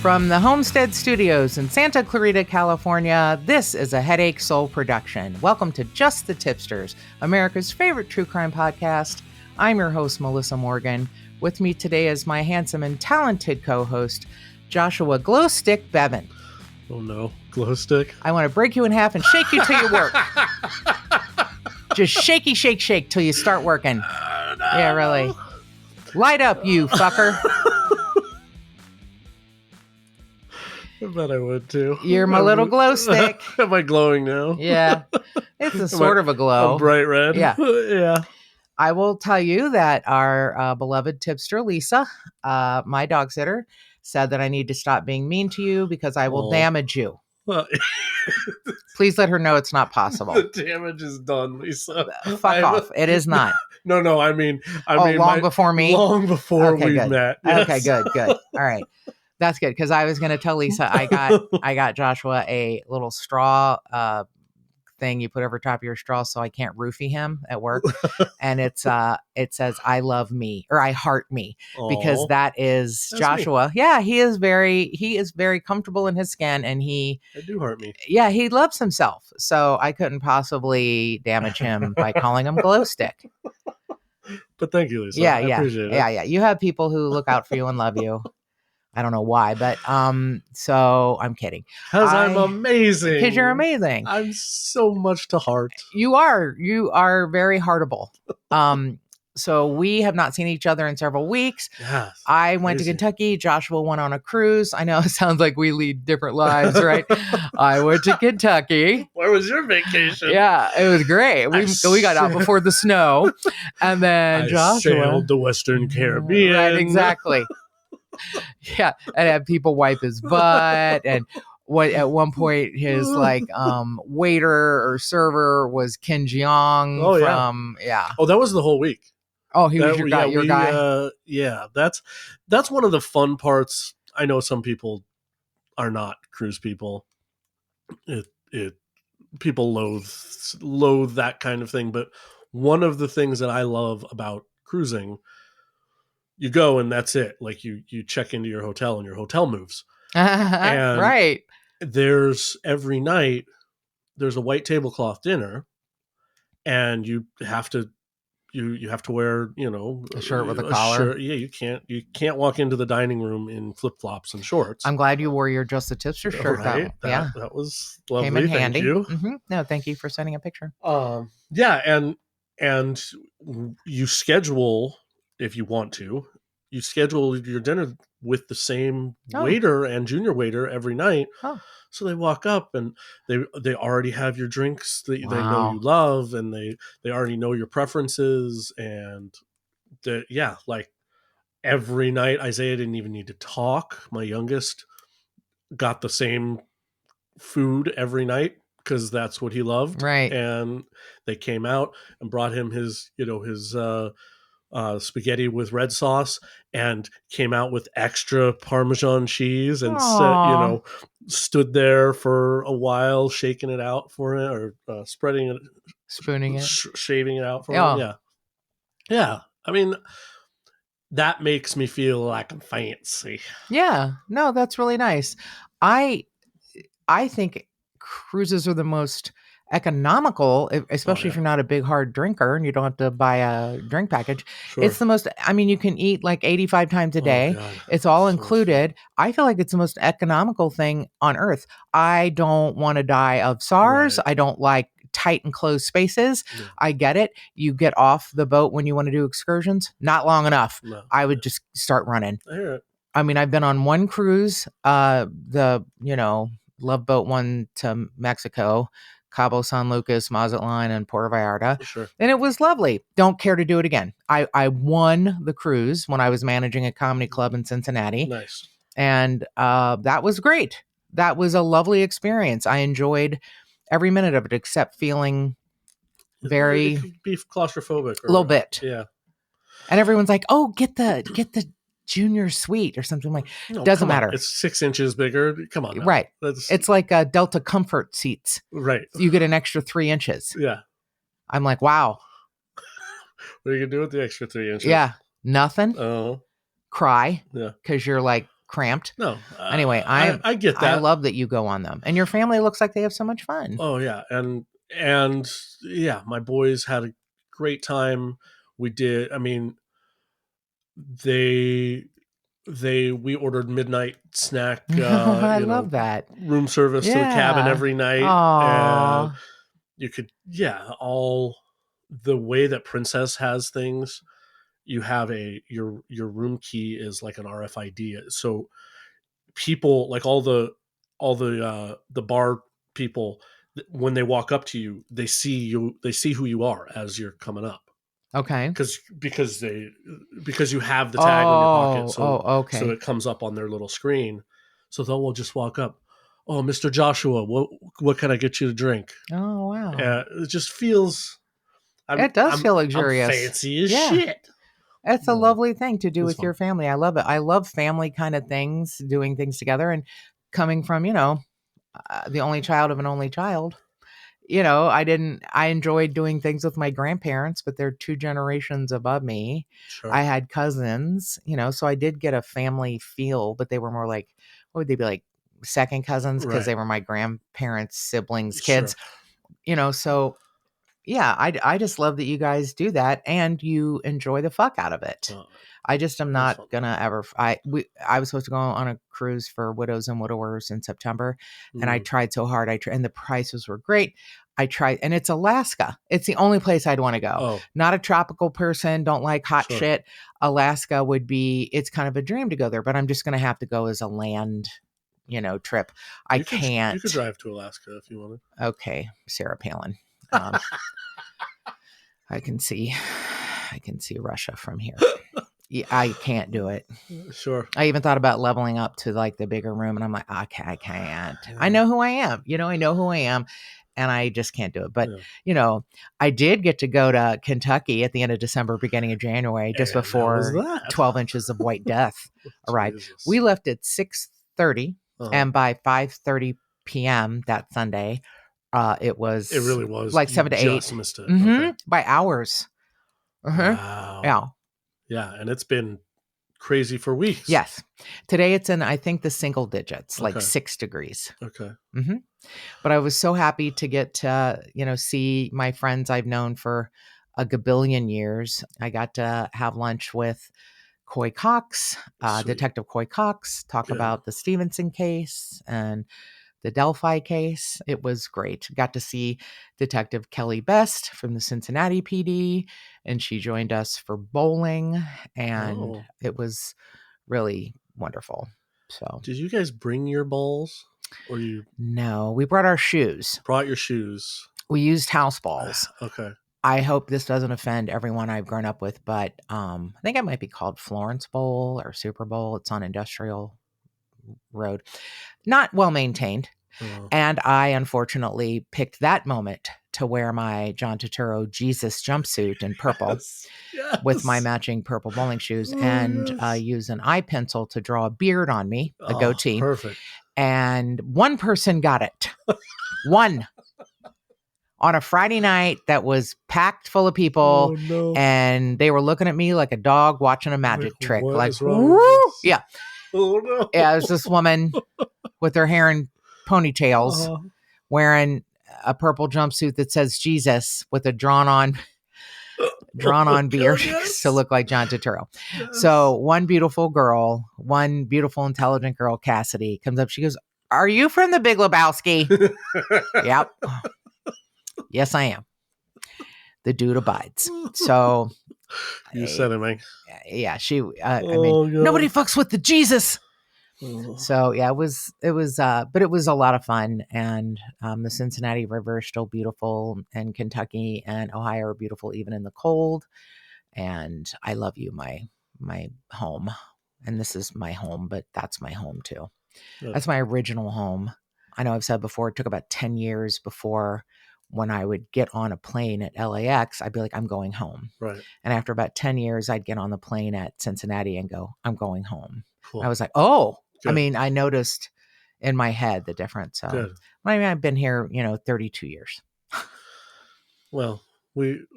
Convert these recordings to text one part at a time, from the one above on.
From the Homestead Studios in Santa Clarita, California, this is a Headache Soul production. Welcome to Just the Tip-Sters, America's favorite true crime podcast. I'm your host, Melissa Morgan. With me today is my handsome and talented co-host, Joshua Glowstick Bevan. Oh no, Glowstick. I want to break you in half and shake you till you work. Just shakey, shake, shake till you start working. No. Yeah, really. Light up, you fucker. I bet I would too. You're my little glow stick. Am I glowing now? Yeah. It's a sort of a glow. A bright red? Yeah. Yeah. I will tell you that our beloved tipster, Lisa, my dog sitter, said that I need to stop being mean to you because I will damage you. Well, please let her know it's not possible. The damage is done, Lisa. Fuck off. It is not. No. I mean, long before me? Long before we good. met. Yes. Okay, good. All right. That's good, because I was going to tell Lisa I got Joshua a little straw thing you put over top of your straw so I can't roofie him at work, and it says "I love me" or "I heart me" because that's Joshua. Me. Yeah, he is very comfortable in his skin, and I do heart me. Yeah, he loves himself, so I couldn't possibly damage him by calling him glow stick. But thank you, Lisa. Yeah, I appreciate it. Yeah. You have people who look out for you and love you. I don't know why, but so I'm kidding. Because I'm amazing. Because you're amazing. I'm so much to heart. You are very heartable. So we have not seen each other in several weeks. Yes, I went to Kentucky. Joshua went on a cruise. I know it sounds like we lead different lives, right? I went to Kentucky. Where was your vacation? Yeah, it was great. We got out before the snow, and then Joshua sailed the Western Caribbean. Right, exactly. Yeah, and had people wipe his butt, and at one point his waiter or server was Kim Jeong from Oh, that was the whole week. Oh, he was your guy. Yeah, that's one of the fun parts. I know some people are not cruise people. People loathe that kind of thing, but one of the things that I love about cruising, you go and that's it. Like you check into your hotel and your hotel moves. And right. Every night there's a white tablecloth dinner, and you have to wear, a shirt with a collar. Yeah, you can't walk into the dining room in flip-flops and shorts. I'm glad you wore your Just the Tipster shirt. Right? That was lovely. Came in handy. Thank you. Mm-hmm. No, thank you for sending a picture. Yeah, and you schedule, if you want to, you schedule your dinner with the same waiter and junior waiter every night. Oh. So they walk up and they already have your drinks that they know you love, and they already know your preferences. And every night, Isaiah didn't even need to talk. My youngest got the same food every night because that's what he loved. Right. And they came out and brought him his spaghetti with red sauce, and came out with extra Parmesan cheese, and stood there for a while shaking it out for him, or spooning it, shaving it out for him. Yeah. I mean, that makes me feel like I'm fancy. Yeah, no, that's really nice. I think cruises are the most economical, especially if you're not a big hard drinker and you don't have to buy a drink package. Sure. It's the most, you can eat like 85 times a day. God. It's all included. I feel like it's the most economical thing on earth. I don't want to die of SARS. Right. I don't like tight and closed spaces. Yeah. I get it. You get off the boat when you want to do excursions. Not long enough. No. I would just start running. I hear it. I've been on one cruise, the Love Boat one to Mexico, Cabo San Lucas, Mazatlan, and Puerto Vallarta. Sure. And it was lovely. Don't care to do it again. I won the cruise when I was managing a comedy club in Cincinnati. Nice. And that was great. That was a lovely experience. I enjoyed every minute of it, except feeling very... It could be claustrophobic. A little bit. Yeah. And everyone's like, oh, get the junior suite or something like. No, doesn't matter. It's 6 inches bigger. Come on now. Right. It's like Delta Comfort seats. Right. You get an extra 3 inches. Yeah. I'm like, wow. What are you gonna do with the extra 3 inches? Yeah. Nothing. Oh. Cry. Yeah. Because you're like cramped. No. Anyway, I get that. I love that you go on them. And your family looks like they have so much fun. Oh, yeah. And yeah, my boys had a great time. We did. I mean, we ordered midnight snack, I love that. room service to the cabin every night. Aww. And you could, all the way that Princess has things, you have your room key is like an RFID. So people, like all the bar people, when they walk up to you, they see who you are as you're coming up. Okay. Because you have the tag on your pocket. So, okay. So it comes up on their little screen. So they'll just walk up. Oh, Mr. Joshua, what can I get you to drink? Oh, wow. It just feels. It does feel luxurious. I'm fancy as shit. It's a lovely thing to do with fun. your family. I love it. I love family kind of things, doing things together, and coming from, the only child of an only child. I enjoyed doing things with my grandparents, but they're 2 generations above me. Sure. I had cousins, so I did get a family feel, but they were more like, what would they be like? Second cousins, because they were my grandparents' siblings' kids, so yeah, I just love that you guys do that and you enjoy the fuck out of it. I just am not gonna ever. I was supposed to go on a cruise for widows and widowers in September, and I tried so hard. And the prices were great. I tried, and it's Alaska. It's the only place I'd want to go. Oh. Not a tropical person. Don't like hot shit. Alaska would be. It's kind of a dream to go there, but I'm just gonna have to go as a land, trip. I can't. You could drive to Alaska if you wanted. Okay, Sarah Palin. I can see Russia from here. Yeah, I can't do it. Sure. I even thought about leveling up to like the bigger room, and I'm like, okay, I can't. I know who I am. I know who I am, and I just can't do it. But I did get to go to Kentucky at the end of December, beginning of January, just before 12 inches of white death arrived. Jesus. We left at 6:30, and by 5:30 p.m. that Sunday, it really was like 7 to 8. Just missed it. By hours. Wow. Yeah. Yeah, and it's been crazy for weeks. Yes. Today it's in, I think, the single digits, like 6 degrees. Okay. But I was so happy to get to, see my friends I've known for a gabillion years. I got to have lunch with Coy Cox, Detective Coy Cox, talk about the Stevenson case and the Delphi case. It was great. Got to see Detective Kelly Best from the Cincinnati PD, and she joined us for bowling, and it was really wonderful. So, did you guys bring your balls, or you? No, we brought our shoes. Brought your shoes. We used house balls. Okay. I hope this doesn't offend everyone I've grown up with, but I think it might be called Florence Bowl or Super Bowl. It's on Industrial Road. Not well maintained. And I unfortunately picked that moment to wear my John Turturro Jesus jumpsuit in purple with my matching purple bowling shoes and use an eye pencil to draw a beard on me, a goatee. Perfect. And one person got it. One. On a Friday night that was packed full of people, and they were looking at me like a dog watching a magic trick. Like, woo! Yeah. Oh, no. Yeah, it was this woman with her hair in ponytails wearing a purple jumpsuit that says Jesus with a drawn on beard to look like John Turturro. Yes. So one beautiful, intelligent girl, Cassidy, comes up. She goes, "Are you from the Big Lebowski?" Yep. Yes, I am. The dude abides. So you said it, Mike. Yeah, she. Nobody fucks with the Jesus. So yeah, it was, but it was a lot of fun. And the Cincinnati River is still beautiful, and Kentucky and Ohio are beautiful even in the cold. And I love you, my home. And this is my home, but that's my home too. Yeah. That's my original home. I know I've said before, it took about 10 years before when I would get on a plane at LAX, I'd be like, I'm going home. Right. And after about 10 years, I'd get on the plane at Cincinnati and go, I'm going home. Cool. I was like, oh, good. I mean, I noticed in my head the difference. So, good. I mean, I've been here, 32 years. Well, we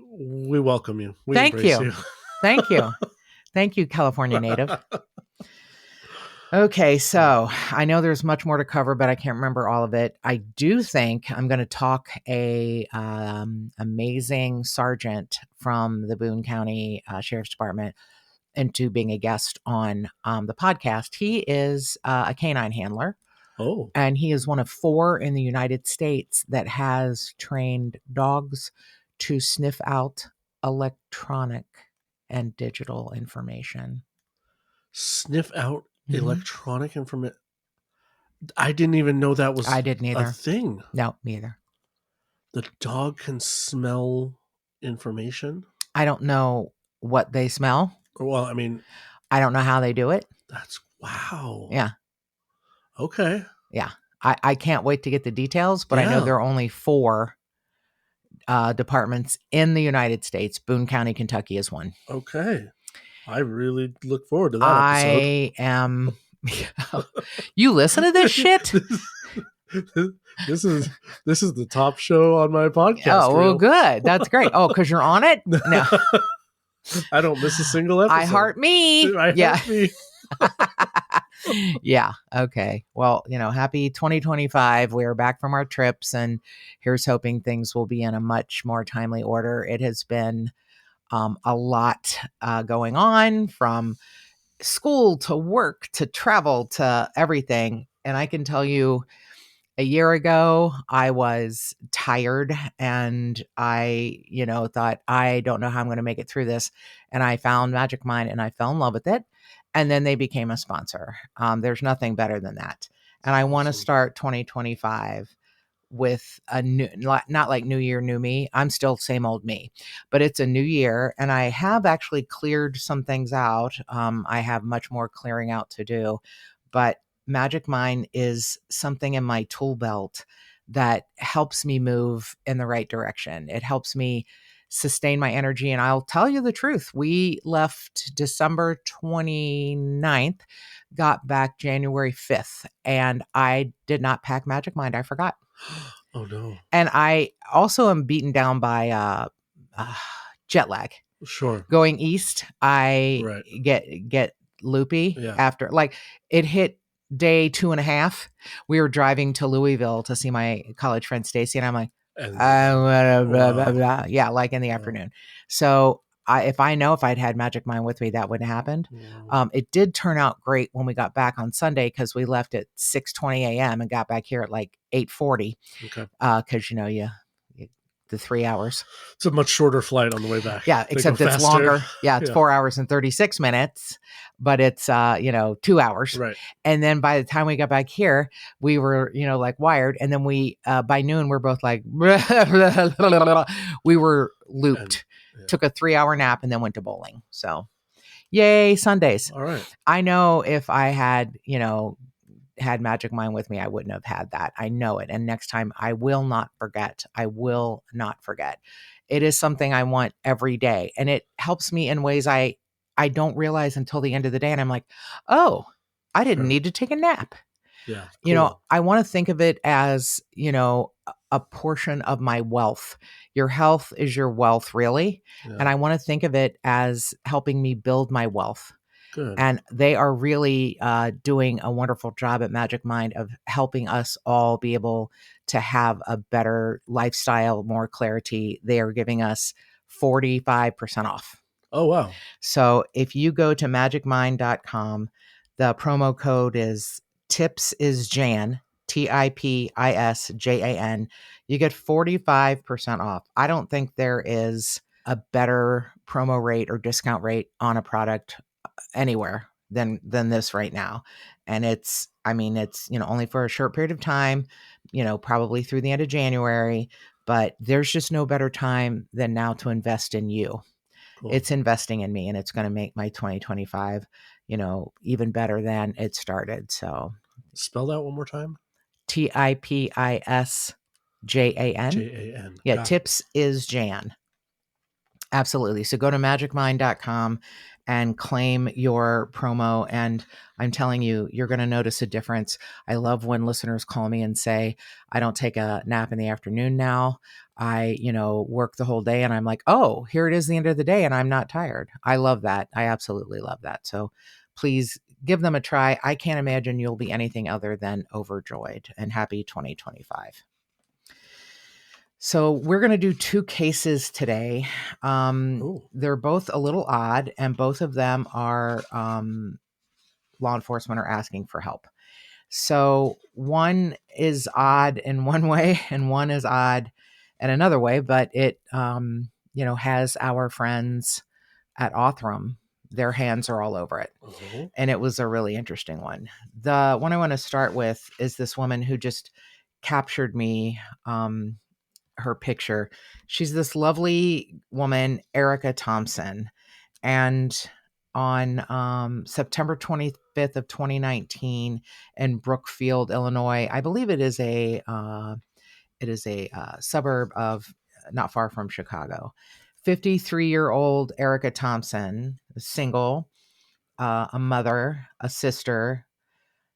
welcome you. We Thank you. Thank you. Thank you, California native. Okay, so I know there's much more to cover, but I can't remember all of it. I do think I'm going to talk a amazing sergeant from the Boone County Sheriff's Department into being a guest on the podcast. He is a canine handler. Oh. And he is one of 4 in the United States that has trained dogs to sniff out electronic and digital information. Sniff out electronic information? I didn't even know that was I didn't either. a thing. No, me either. The dog can smell information? I don't know what they smell. Well, I mean, I don't know how they do it. That's wow. Yeah. Okay. Yeah. I can't wait to get the details, but I know there are only 4 departments in the United States. Boone County, Kentucky is one. Okay. I really look forward to that episode. I am... You listen to this shit? This is the top show on my podcast. Oh, well, good. That's great. Oh, because you're on it? No. I don't miss a single episode. I heart me. I heart me. Yeah. Okay. Well, happy 2025. We are back from our trips, and here's hoping things will be in a much more timely order. It has been a lot going on, from school to work to travel to everything. And I can tell you, a year ago, I was tired and I, thought, I don't know how I'm going to make it through this. And I found Magic Mind and I fell in love with it. And then they became a sponsor. There's nothing better than that. And I want to start 2025 with a new, not like New Year, New Me. I'm still same old me, but it's a new year. And I have actually cleared some things out. I have much more clearing out to do, but Magic Mind is something in my tool belt that helps me move in the right direction. It helps me sustain my energy. And I'll tell you the truth. We left December 29th, got back January 5th, and I did not pack Magic Mind. I forgot. Oh, no. And I also am beaten down by jet lag. Sure. Going east, I get loopy after, like, it hit day 2.5. We were driving to Louisville to see my college friend Stacy, and I'm like, blah, blah, blah. Yeah, like in the afternoon. So if I'd had Magic Mind with me, that wouldn't have happened. It did turn out great when we got back on Sunday, because we left at 6:20 a.m. and got back here at like 8:40. Okay. Because the 3 hours. It's a much shorter flight on the way back. Yeah, except it's longer. Yeah, it's 4 hours and 36 minutes, but it's 2 hours. Right. And then by the time we got back here, we were, like wired. And then we by noon we're both like we were looped. Took a 3-hour nap and then went to bowling. So yay, Sundays. All right. I know if I had, had Magic Mind with me, I wouldn't have had that. I know it. And next time I will not forget. I will not forget. It is something I want every day. And it helps me in ways I don't realize until the end of the day. And I'm like, oh, I didn't need to take a nap. Yeah. Cool. I want to think of it as, a portion of my wealth. Your health is your wealth, really. Yeah. And I want to think of it as helping me build my wealth. Good. And they are really doing a wonderful job at Magic Mind of helping us all be able to have a better lifestyle, more clarity. They are giving us 45% off. Oh, wow. So if you go to magicmind.com, the promo code is TIPSISJAN, TIPISJAN. You get 45% off. I don't think there is a better promo rate or discount rate on a product anywhere than this right now. And it's only for a short period of time, probably through the end of January, but there's just no better time than now to invest in you. Cool. It's investing in me, and it's going to make my 2025, even better than it started. So spell that one more time. TIPISJAN. JAN. Yeah. Tips is Jan. Absolutely. So go to magicmind.com and claim your promo. And I'm telling you, you're going to notice a difference. I love when listeners call me and say, I don't take a nap in the afternoon now. I, work the whole day, and I'm like, oh, here it is the end of the day and I'm not tired. I love that. I absolutely love that. So please give them a try. I can't imagine you'll be anything other than overjoyed, and happy 2025. So we're going to do 2 cases today. They're both a little odd, and both of them are law enforcement are asking for help. So one is odd in one way and one is odd in another way, but it, has our friends at Othram, their hands are all over it. Uh-huh. And it was a really interesting one. The one I want to start with is this woman who just captured me, her picture. She's this lovely woman, Erica Thompson. And on September 25th of 2019 in Brookfield, Illinois, I believe it is a suburb of not far from Chicago. 53-year-old Erica Thompson, single, a mother, a sister.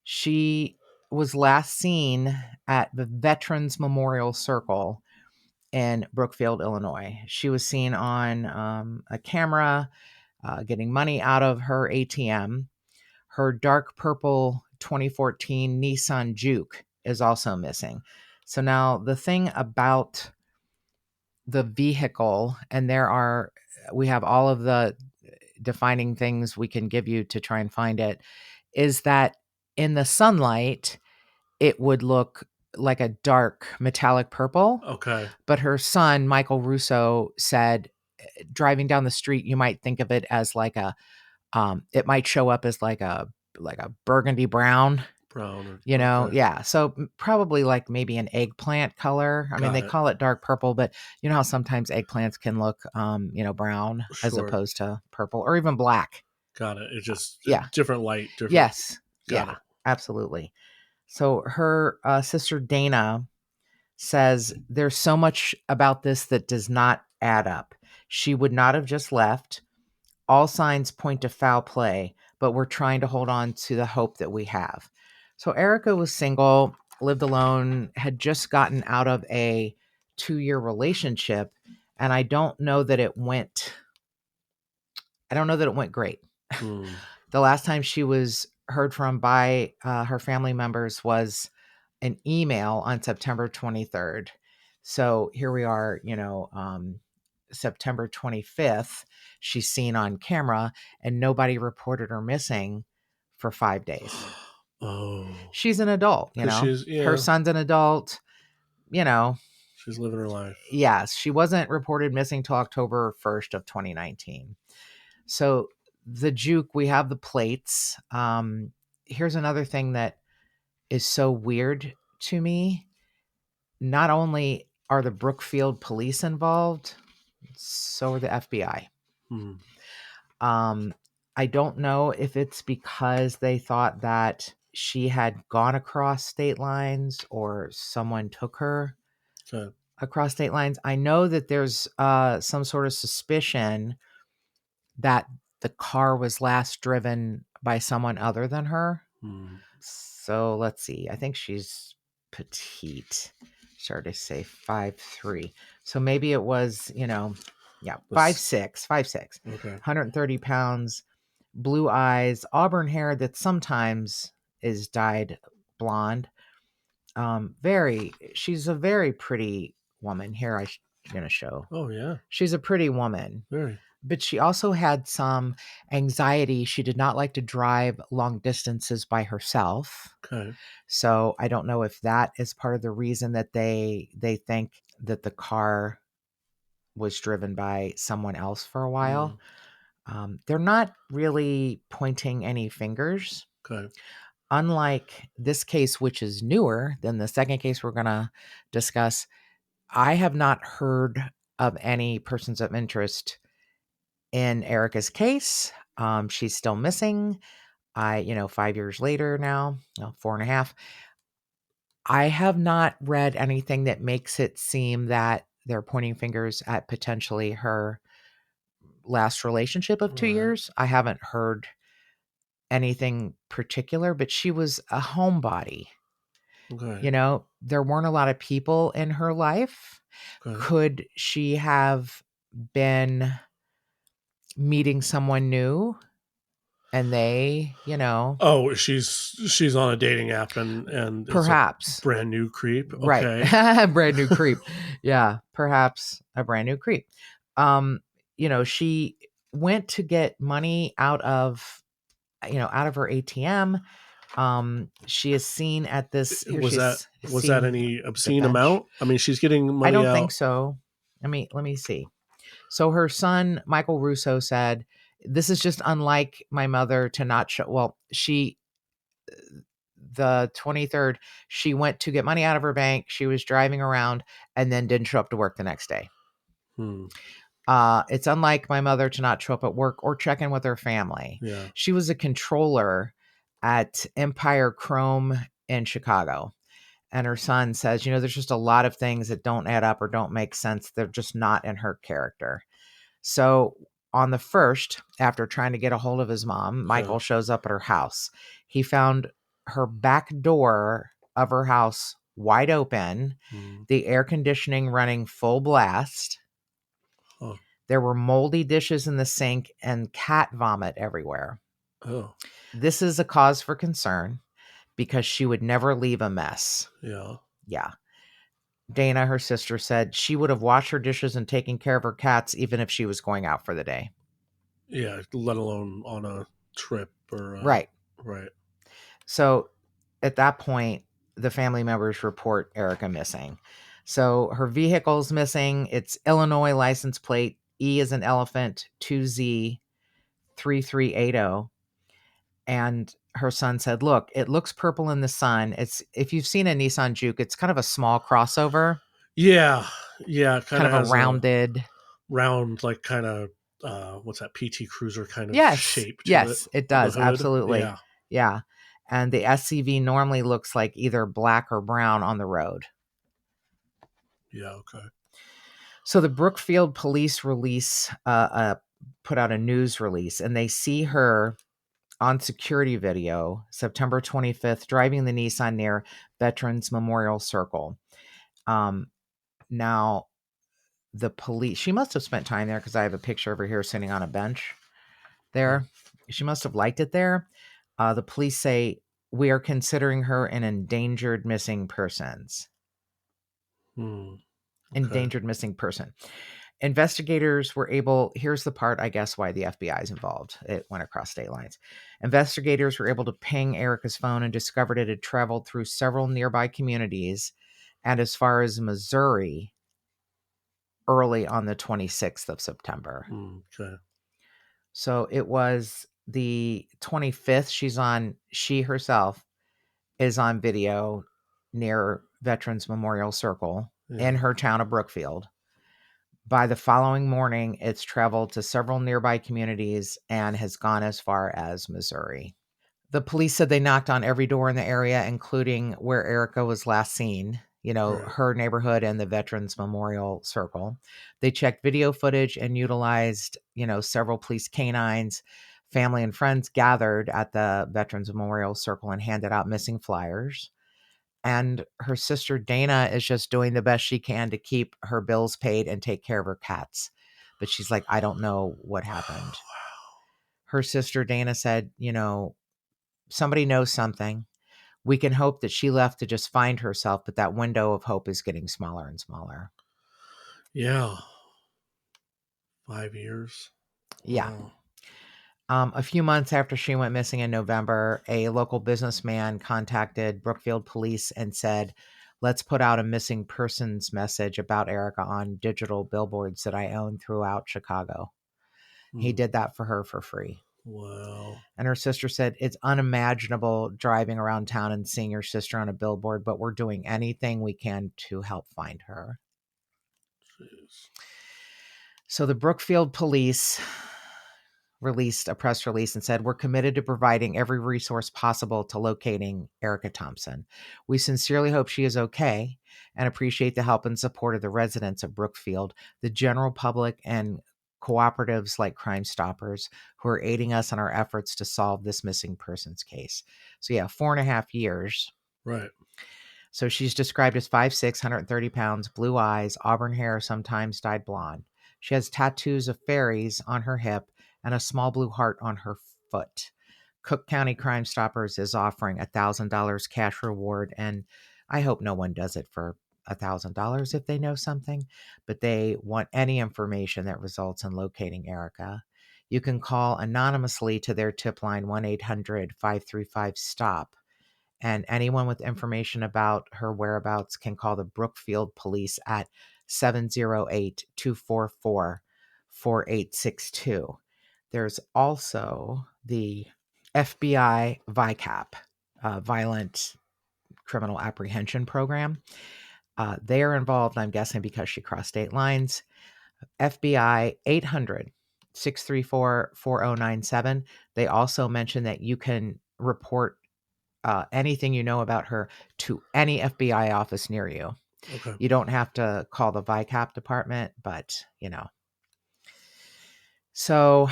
She was last seen at the Veterans Memorial Circle in Brookfield, Illinois. She was seen on a camera getting money out of her ATM. Her dark purple 2014 Nissan Juke is also missing. So now the thing about the vehicle, and we have all of the defining things we can give you to try and find it, is that in the sunlight, it would look like a dark metallic purple. Okay. But her son, Michael Russo, said driving down the street, you might think of it as like it might show up as like a burgundy brown. Brown. Okay. Yeah. So probably like maybe an eggplant color. I mean, they call it dark purple, but you know how sometimes eggplants can look, brown as opposed to purple or even black. Got it. It's just yeah, different light. Different. Yes. Got it. Absolutely. So her sister Dana says there's so much about this that does not add up. She would not have just left. All signs point to foul play, but we're trying to hold on to the hope that we have. So Erica was single, lived alone, had just gotten out of a 2-year relationship, and I don't know that it went great. The last time she was heard from by her family members was an email on September 23rd. So here we are, September 25th, she's seen on camera and nobody reported her missing for 5 days. Oh. She's an adult, her son's an adult, She's living her life. Yes, she wasn't reported missing till October 1st of 2019. So the Juke, we have the plates. Here's another thing that is so weird to me. Not only are the Brookfield police involved, so are the FBI. I don't know if it's because they thought that she had gone across state lines or someone took her across state lines. I know that there's some sort of suspicion that the car was last driven by someone other than her. So let's see. I think she's petite. Started to say 5'3". So maybe it was, 5'6". Okay. 130 pounds, blue eyes, auburn hair that sometimes is dyed blonde. She's a very pretty woman. Here I'm going to show. Oh, yeah. She's a pretty woman. Very. But she also had some anxiety. She did not like to drive long distances by herself. Okay. So I don't know if that is part of the reason that they think that the car was driven by someone else for a while. They're not really pointing any fingers. Okay. Unlike this case, which is newer than the second case we're going to discuss, I have not heard of any persons of interest in Erica's case. She's still missing. 5 years later now, 4.5. I have not read anything that makes it seem that they're pointing fingers at potentially her last relationship of 2 years. I haven't heard anything particular, but she was a homebody. Okay. There weren't a lot of people in her life. Okay. Could she have been meeting someone new And they, Oh, she's on a dating app and it's a perhaps. brand new creep. Right. Okay. Brand new creep. Yeah, perhaps a brand new creep. She went to get money out of her ATM. She is seen at this. Here Was that she's was that seen any the obscene bench. amount? I mean, she's getting I money don't out. think so. Let me see. So her son, Michael Russo, said, "This is just unlike my mother to not show." Well, the 23rd, she went to get money out of her bank. She was driving around and then didn't show up to work the next day. It's unlike my mother to not show up at work or check in with her family. Yeah. She was a controller at Empire Chrome in Chicago. And her son says, there's just a lot of things that don't add up or don't make sense. They're just not in her character. So on the 1st, after trying to get a hold of his mom, Michael shows up at her house. He found her back door of her house wide open, the air conditioning running full blast. There were moldy dishes in the sink and cat vomit everywhere. Oh. This is a cause for concern because she would never leave a mess. Yeah. Yeah. Dana, her sister, said she would have washed her dishes and taken care of her cats even if she was going out for the day. Yeah, let alone on a trip or right. Right. So at that point, the family members report Erica missing. So her vehicle's missing. It's Illinois license plate E as an elephant 2Z 3380. And her son said, "Look, it looks purple in the sun. It's if you've seen a Nissan Juke, it's kind of a small crossover." Yeah. Kind of a rounded. Round, like kind of, what's that, PT Cruiser kind of shape to Yes, it does. Absolutely. Yeah. And the SCV normally looks like either black or brown on the road. Yeah, okay. So the Brookfield police put out a news release, and they see her on security video September 25th driving the Nissan near Veterans Memorial Circle. Now, the police, she must have spent time there because I have a picture of her here sitting on a bench there. She must have liked it there. The police say, "We are considering her an endangered missing persons." Okay. Endangered missing person. Investigators were able, here's the part, I guess, why the FBI is involved. It went across state lines. Investigators were able to ping Erica's phone and discovered it had traveled through several nearby communities and as far as Missouri early on the 26th of September. Okay. So it was the 25th. She herself is on video near Veterans Memorial Circle in her town of Brookfield. By the following morning, it's traveled to several nearby communities and has gone as far as Missouri. The police said they knocked on every door in the area, including where Erica was last seen, her neighborhood and the Veterans Memorial Circle. They checked video footage and utilized, several police canines. Family and friends gathered at the Veterans Memorial Circle and handed out missing flyers. And her sister Dana is just doing the best she can to keep her bills paid and take care of her cats. But she's like, I don't know what happened. Her sister Dana said, somebody knows something. We can hope that she left to just find herself, but that window of hope is getting smaller and smaller. Yeah. 5 years. Yeah. Wow. A few months after she went missing in November, a local businessman contacted Brookfield police and said, "Let's put out a missing persons message about Erica on digital billboards that I own throughout Chicago." He did that for her for free. Wow. And her sister said, "It's unimaginable driving around town and seeing your sister on a billboard, but we're doing anything we can to help find her." Jeez. So the Brookfield police released a press release and said, "We're committed to providing every resource possible to locating Erica Thompson. We sincerely hope she is okay and appreciate the help and support of the residents of Brookfield, the general public, and cooperatives like Crime Stoppers who are aiding us in our efforts to solve this missing persons case." So 4.5 years. Right. So she's described as 5'6", 130 pounds, blue eyes, auburn hair, sometimes dyed blonde. She has tattoos of fairies on her hip and a small blue heart on her foot. Cook County Crime Stoppers is offering $1,000 cash reward, and I hope no one does it for $1,000 if they know something, but they want any information that results in locating Erica. You can call anonymously to their tip line 1-800-535-STOP, and anyone with information about her whereabouts can call the Brookfield Police at 708-244-4862. There's also the FBI VICAP, Violent Criminal Apprehension Program. They are involved, I'm guessing, because she crossed state lines. FBI 800-634-4097. They also mention that you can report anything you know about her to any FBI office near you. Okay. You don't have to call the VICAP department, but you know. So,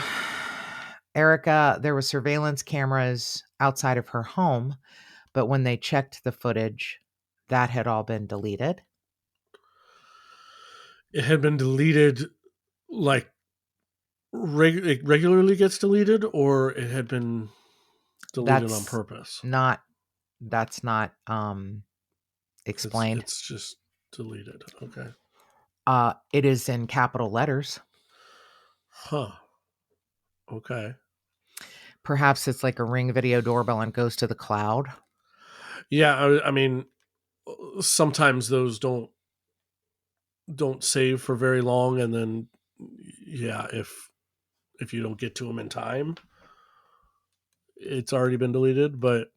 Erica, there were surveillance cameras outside of her home, but when they checked the footage, that had all been deleted. It had been deleted, like it regularly gets deleted, or it had been deleted on purpose. That's not explained. It's just deleted. Okay. It is in capital letters. Huh. Okay. Perhaps it's like a Ring video doorbell and goes to the cloud. Yeah, I mean, sometimes those don't save for very long, and then yeah, if you don't get to them in time, it's already been deleted. But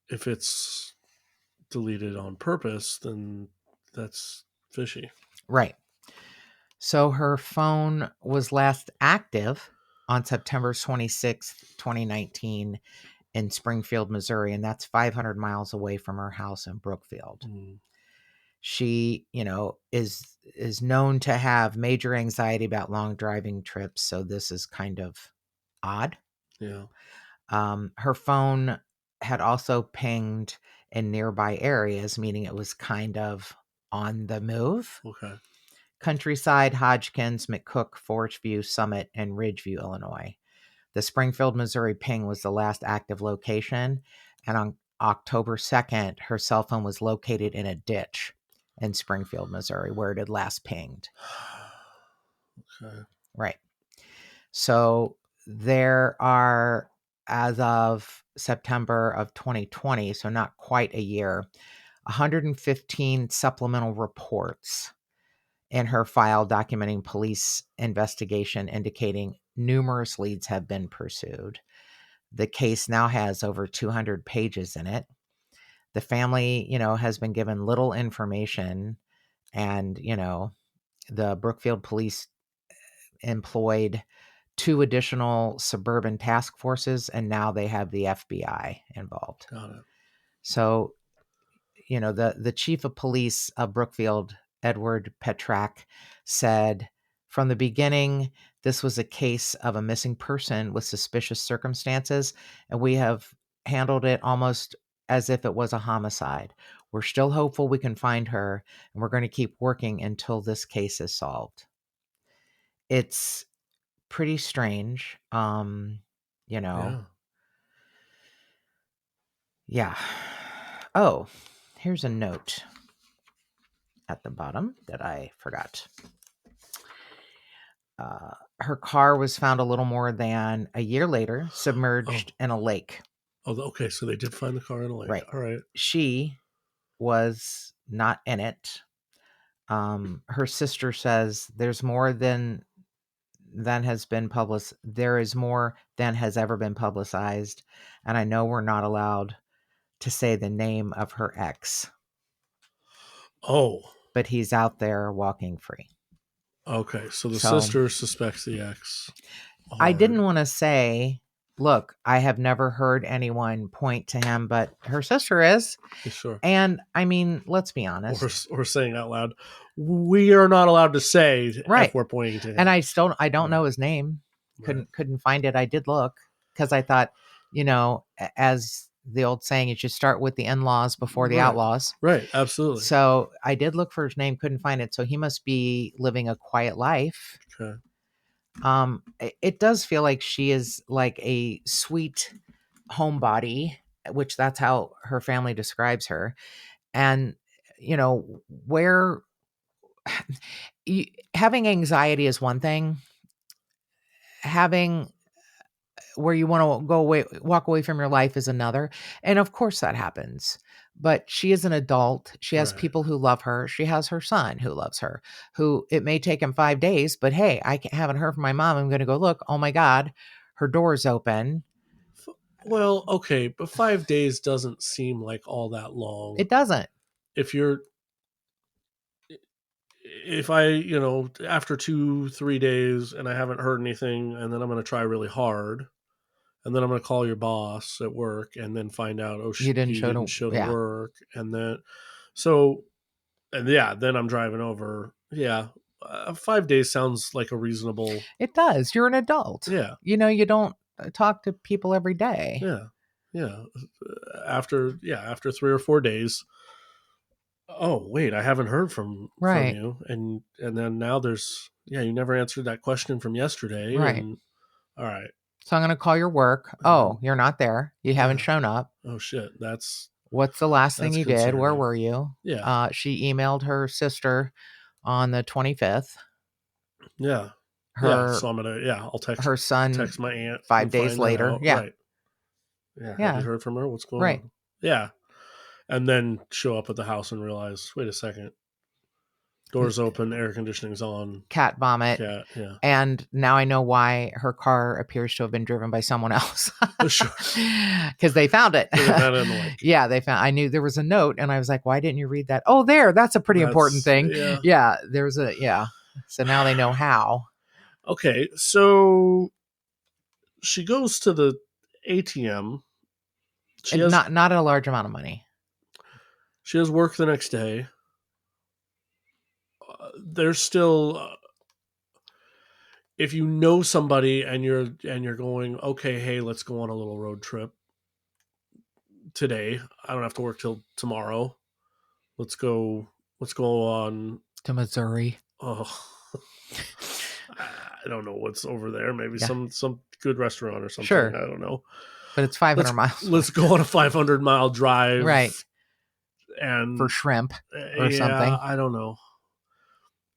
if it's deleted on purpose, then that's fishy. Right. So her phone was last active on September 26th, 2019 in Springfield, Missouri, and that's 500 miles away from her house in Brookfield. She, is known to have major anxiety about long driving trips, so this is kind of odd. Yeah. Her phone had also pinged in nearby areas, meaning it was kind of on the move. Okay. Countryside, Hodgkins, McCook, Forest View, Summit, and Ridgeview, Illinois. The Springfield, Missouri ping was the last active location, and on October 2nd, her cell phone was located in a ditch in Springfield, Missouri, where it had last pinged. Okay. Right. So there are, as of September of 2020, so not quite a year, 115 supplemental reports in her file documenting police investigation indicating numerous leads have been pursued. The case now has over 200 pages in it. The family, has been given little information, and, the Brookfield police employed 2 additional suburban task forces, and now they have the FBI involved. Got it. So, the chief of police of Brookfield, Edward Petrak, said, from the beginning, this was a case of a missing person with suspicious circumstances, and we have handled it almost as if it was a homicide. We're still hopeful we can find her, and we're going to keep working until this case is solved. It's pretty strange. Yeah. Oh, here's a note at the bottom that I forgot. Her car was found a little more than a year later, submerged in a lake. Oh, okay. So they did find the car in a lake. Right. All right. She was not in it. Her sister says there's more than has been published. There is more than has ever been publicized. And I know we're not allowed to say the name of her ex. Oh. But he's out there walking free. Okay. So the sister suspects the ex. Hard. I didn't want to say, look, I have never heard anyone point to him, but her sister is. Sure. And I mean, let's be honest. Or saying out loud, we are not allowed to say if we're pointing to him. And I don't know his name. Couldn't find it. I did look because I thought, as the old saying, you should start with the in-laws before the outlaws. Right. Absolutely. So I did look for his name, couldn't find it. So he must be living a quiet life. Okay. It does feel like she is like a sweet homebody, which that's how her family describes her. And, where having anxiety is one thing, having where you want to walk away from your life is another. And of course that happens. But she is an adult. She has people who love her. She has her son who loves her, who it may take him 5 days, but hey, haven't heard from my mom. I'm going to go look. Oh my God, her door's open. Well, okay, but 5 days doesn't seem like all that long. It doesn't. If I, after 2-3 days and I haven't heard anything, and then I'm going to try really hard, and then I'm going to call your boss at work and then find out, you didn't show to work. And then, then I'm driving over. Yeah. 5 days sounds like a reasonable. It does. You're an adult. Yeah. You don't talk to people every day. Yeah. Yeah. After 3 or 4 days. Oh, wait, I haven't heard from you. And then now you never answered that question from yesterday. Right. And, all right. So I'm going to call your work. Oh, you're not there. You haven't shown up. Oh, shit. What's the last thing you did? Where were you? Yeah. She emailed her sister on the 25th. Yeah. So I'm going to, I'll text her son. Text my aunt 5 days later. Yeah. Right. Yeah. Have you heard from her? What's going on? Yeah. And then show up at the house and realize, wait a second. Doors open, air conditioning's on. Cat vomit. Yeah. And now I know why her car appears to have been driven by someone else. Sure. Because they found it. Yeah, they found. I knew there was a note, and I was like, "Why didn't you read that?" Oh, that's a pretty important thing. Yeah. There's So now they know how. Okay, so she goes to the ATM. Not a large amount of money. She has work the next day. There's still, if you know somebody and you're going, okay, hey, let's go on a little road trip today. I don't have to work till tomorrow. Let's go on to Missouri. Oh, I don't know what's over there. Maybe some good restaurant or something. Sure. I don't know. But it's 500 miles. Let's go on a 500-mile drive. Right. And for shrimp or something. I don't know.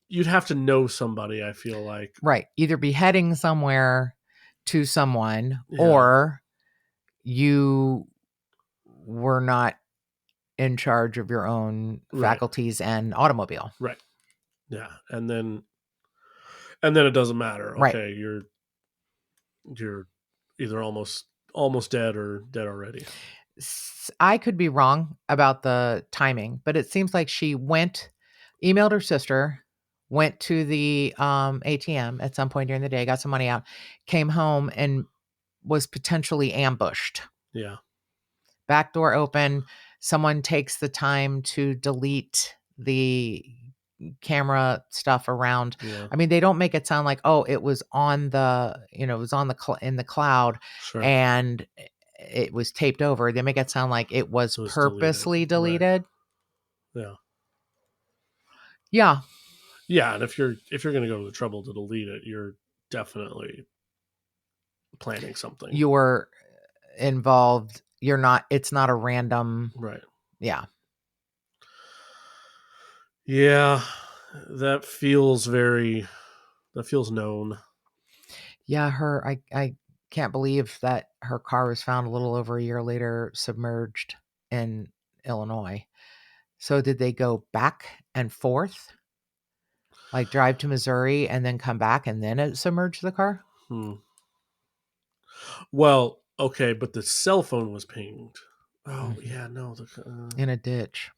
You'd have to know somebody, I feel like. Right. Either be heading somewhere to someone or you were not in charge of your own faculties and automobile. Right. Yeah. And then it doesn't matter. Okay, you're either almost dead or dead already. I could be wrong about the timing, but it seems like she emailed her sister, went to the ATM at some point during the day, got some money out, came home and was potentially ambushed. Yeah. Back door open. Someone takes the time to delete the camera stuff around. Yeah. I mean, they don't make it sound like, oh, it was on the, it was on in the cloud and it was taped over. They make it sound like it was purposely deleted. Right. Yeah. Yeah. And if you're going to go to the trouble to delete it, you're definitely planning something. You're involved. It's not a random. Right. Yeah. Yeah. That feels known. Yeah. I can't believe that her car was found a little over a year later, submerged in Illinois. So did they go back and forth? Like drive to Missouri and then come back and then it submerged the car? Well, okay, but the cell phone was pinged. Oh, yeah, no. In a ditch.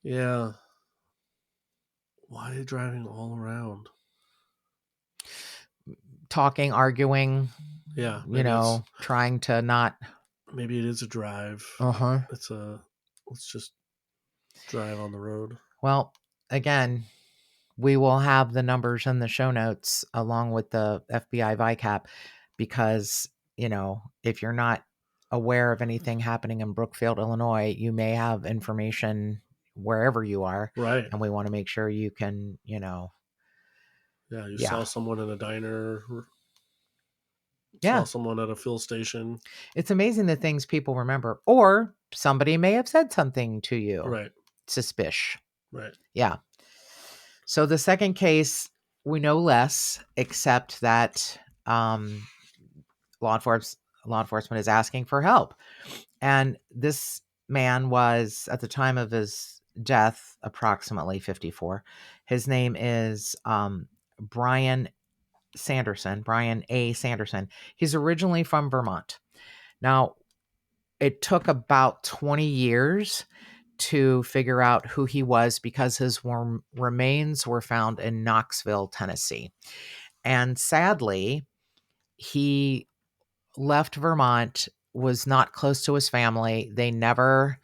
Yeah. Why are they driving all around? Talking, arguing. Yeah. Trying to not. Maybe it is a drive. Uh-huh. Let's just drive on the road. Well, again, we will have the numbers in the show notes along with the FBI VICAP because, if you're not aware of anything happening in Brookfield, Illinois, you may have information wherever you are. Right. And we want to make sure you can, Yeah, saw someone in a diner saw someone at a fuel station. It's amazing the things people remember. Or somebody may have said something to you. Right. Suspicious. Right. Yeah. So the second case, we know less, except that law enforcement is asking for help. And this man was, at the time of his death, approximately 54. His name is Brian Sanderson, Brian A. Sanderson. He's originally from Vermont. Now, it took about 20 years to figure out who he was because his remains were found in Knoxville, Tennessee. And sadly, he left Vermont, was not close to his family. They never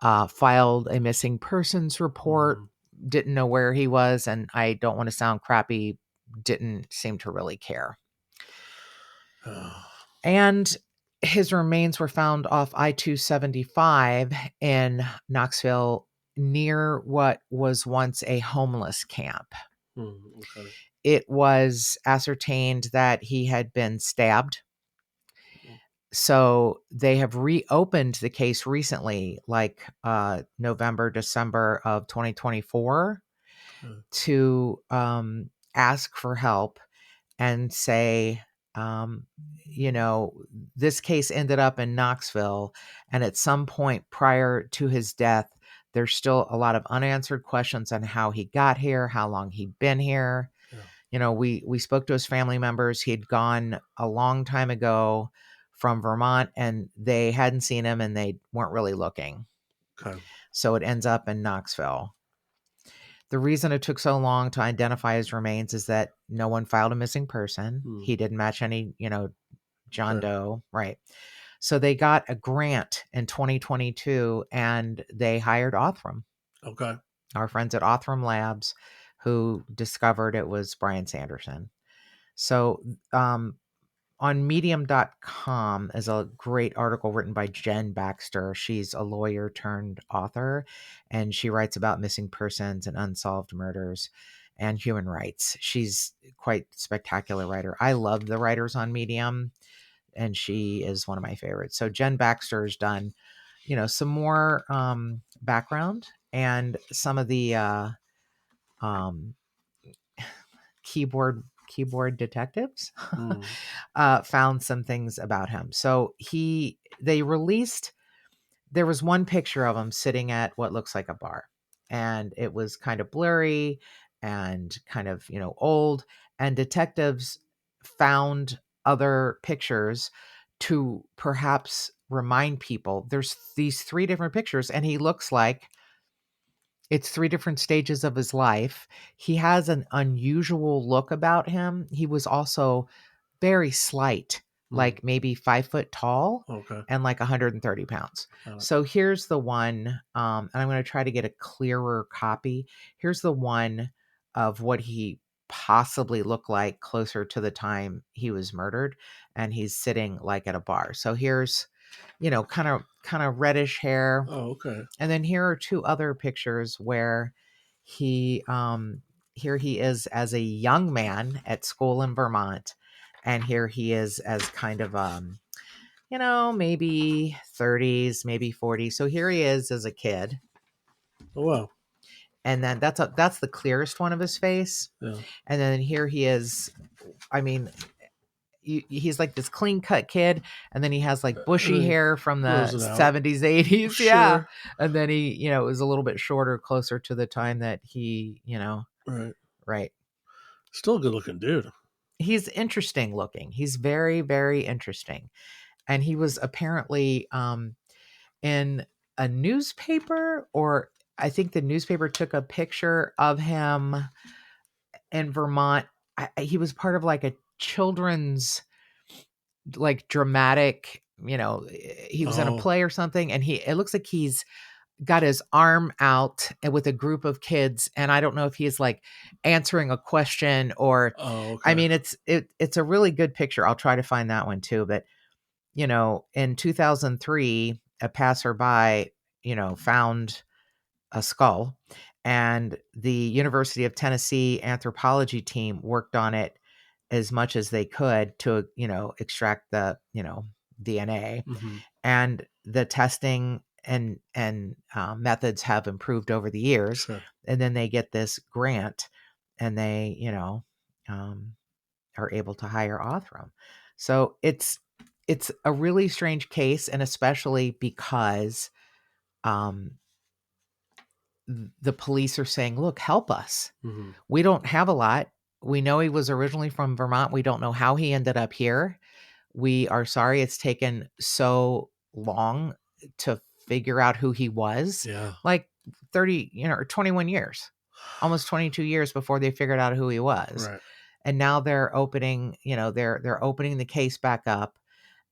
filed a missing persons report, didn't know where he was, and I don't want to sound crappy, didn't seem to really care. And his remains were found off I-275 in Knoxville near what was once a homeless camp. Okay. It was ascertained that he had been stabbed. So they have reopened the case recently, like November, December of 2024, to ask for help and say, this case ended up in Knoxville. And at some point prior to his death, there's still a lot of unanswered questions on how he got here, how long he'd been here. Yeah. We spoke to his family members. He'd gone a long time ago from Vermont, and they hadn't seen him, and they weren't really looking. Okay. So it ends up in Knoxville. The reason it took so long to identify his remains is that no one filed a missing person. He didn't match any, John Doe. Right. So they got a grant in 2022, and they hired Othram. Okay. Our friends at Othram Labs, who discovered it was Brian Sanderson. So on medium.com is a great article written by Jen Baxter. She's a lawyer turned author, and she writes about missing persons and unsolved murders and human rights. She's quite spectacular writer. I love the writers on Medium, and she is one of my favorites. So Jen Baxter's done, some more background, and some of the keyboard detectives found some things about him. So there was one picture of him sitting at what looks like a bar, and it was kind of blurry and kind of, old, and detectives found other pictures to perhaps remind people there's these 3 different pictures, and he looks like it's 3 different stages of his life. He has an unusual look about him. He was also very slight, like maybe 5 foot tall, and like 130 pounds. So here's the one, and I'm going to try to get a clearer copy. Here's the one of what he possibly looked like closer to the time he was murdered, and he's sitting like at a bar. So here's, kind of reddish hair. Oh, okay. And then here are 2 other pictures where he here he is as a young man at school in Vermont, and here he is as kind of maybe 30s, maybe 40s. So here he is as a kid. Oh wow. And then that's the clearest one of his face. Yeah. And then here he is, I mean, he's like this clean cut kid, and then he has like bushy hair from the 70s, 80s. Sure. Yeah. And then he, is a little bit shorter, closer to the time that he, right. Still a good looking dude. He's interesting looking. He's very, very interesting. And he was apparently in a newspaper, or I think the newspaper took a picture of him in Vermont. He was part of like a children's like dramatic, he was in a play or something, and it looks like he's got his arm out with a group of kids, and I don't know if he's like answering a question or I mean it's a really good picture. I'll try to find that one too. But in 2003, a passerby found a skull, and the University of Tennessee anthropology team worked on it as much as they could to, extract the, DNA. Mm-hmm. And the testing and methods have improved over the years. Sure. And then they get this grant and they, are able to hire Othram. So it's a really strange case, and especially because the police are saying, look, help us. Mm-hmm. We don't have a lot. We know he was originally from Vermont. We don't know how he ended up here. We are sorry it's taken so long to figure out who he was. Yeah. Like 30, or 21 years, almost 22 years before they figured out who he was. Right. And now they're opening, they're opening the case back up.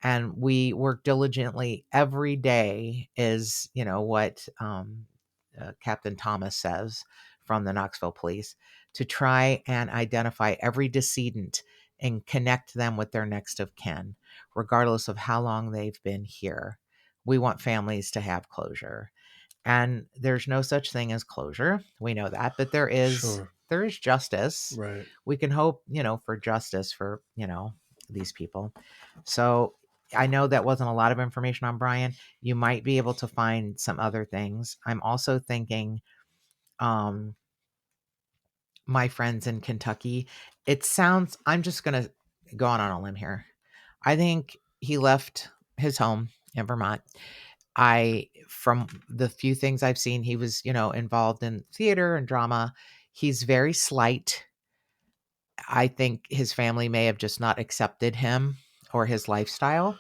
And we work diligently every day is, what Captain Thomas says from the Knoxville police, to try and identify every decedent and connect them with their next of kin, regardless of how long they've been here. We want families to have closure. And there's no such thing as closure. We know that, but there is justice. Right. We can hope, for justice for, these people. So I know that wasn't a lot of information on Brian. You might be able to find some other things. I'm also thinking, my friends in Kentucky, I'm just going to go on a limb here. I think he left his home in Vermont. From the few things I've seen, he was, involved in theater and drama. He's very slight. I think his family may have just not accepted him or his lifestyle.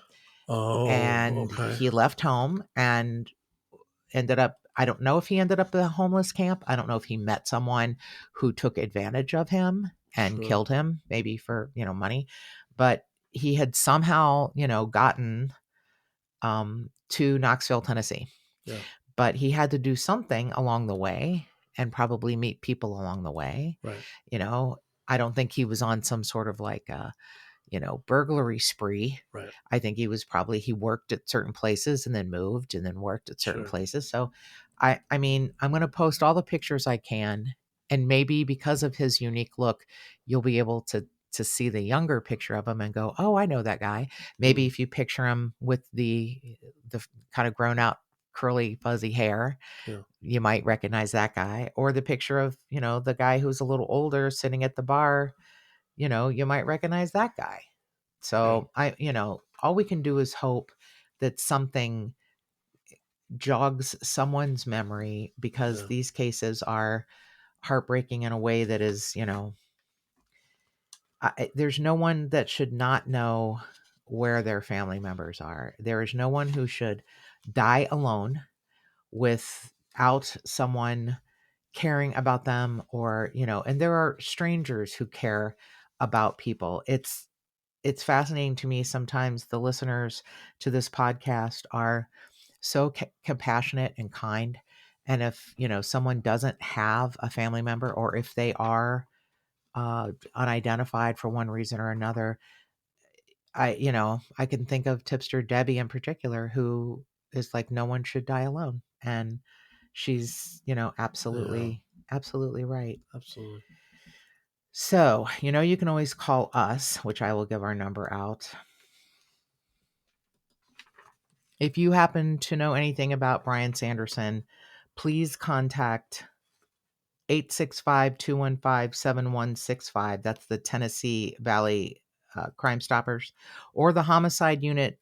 Oh, and okay. He left home and ended up, I don't know if he ended up at a homeless camp. I don't know if he met someone who took advantage of him and killed him, maybe for, money. But he had somehow, gotten to Knoxville, Tennessee. Yeah. But he had to do something along the way and probably meet people along the way. Right. I don't think he was on some sort of like burglary spree. Right. I think he worked at certain places and then moved and then worked at certain places. So I'm going to post all the pictures I can. And maybe because of his unique look, you'll be able to see the younger picture of him and go, oh, I know that guy. Maybe if you picture him with the kind of grown out curly fuzzy hair, you might recognize that guy. Or the picture of, the guy who's a little older sitting at the bar, you might recognize that guy. So all we can do is hope that something jogs someone's memory, because these cases are heartbreaking in a way that is, there's no one that should not know where their family members are. There is no one who should die alone without someone caring about them, or, and there are strangers who care about people. It's fascinating to me. Sometimes the listeners to this podcast are so compassionate and kind. And if, someone doesn't have a family member, or if they are unidentified for one reason or another, I can think of Tipster Debbie in particular, who is like, no one should die alone. And she's, absolutely right. Absolutely. So, you can always call us, which I will give our number out. If you happen to know anything about Brian Sanderson, please contact 865-215-7165. That's the Tennessee Valley Crime Stoppers, or the Homicide Unit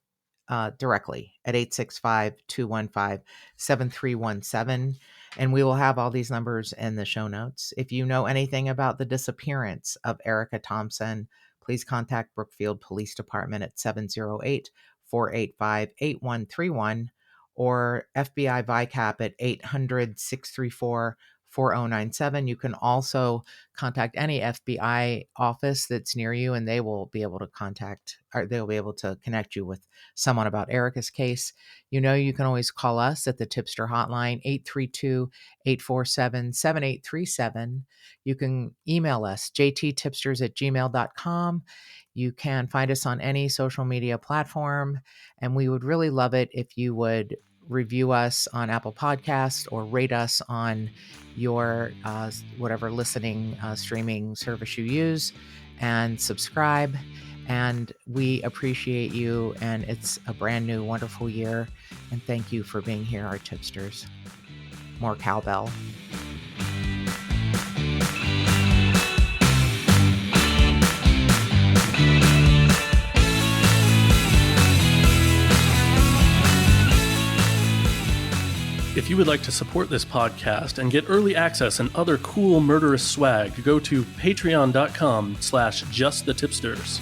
directly at 865-215-7317. And we will have all these numbers in the show notes. If you know anything about the disappearance of Erica Thompson, please contact Brookfield Police Department at 708-485-8131, or FBI VICAP at 800-634-4097. You can also contact any FBI office that's near you, and they will be able to they'll be able to connect you with someone about Erica's case. You can always call us at the Tipster hotline, 832-847-7837. You can email us, jttipsters@gmail.com. You can find us on any social media platform, and we would really love it if you would review us on Apple Podcasts or rate us on your whatever listening streaming service you use. and subscribe. And we appreciate you. And it's a brand new, wonderful year. And thank you for being here, our Tip-Sters. More cowbell. If you would like to support this podcast and get early access and other cool murderous swag, go to patreon.com/justthetipsters.